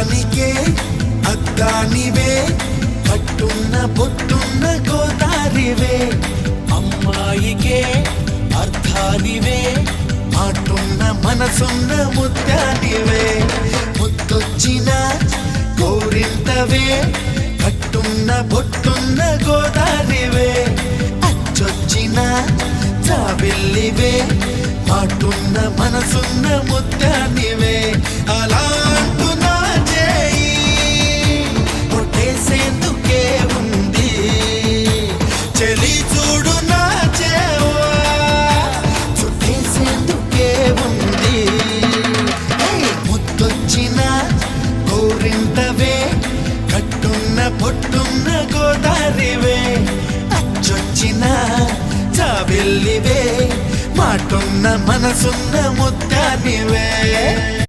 అందానికే అద్దానివే కట్టున్న పొట్టున్న గోదారివే అమ్మాయికే అర్థానివే మాటున్న మనసున్న ముత్యానివే ముద్దొచ్చిన గోరింతవే కట్టున్న పొట్టున్న గోదారివే అచ్చొచ్చిన జాబిల్లివే మాటున్న మనసున్న ముత్యానివే అలా అంటున్నా చేయి కొట్టేసేందుకే ఉంది చెలి చూడు నా చేవా చుట్టేసేందుకే ఉంది ముద్దొచ్చిన గోరింతవే కట్టున్న పొట్టున్న గోదారివే అచ్చొచ్చిన జాబిల్లివే మాటున్న మనసున్న ముత్యానివే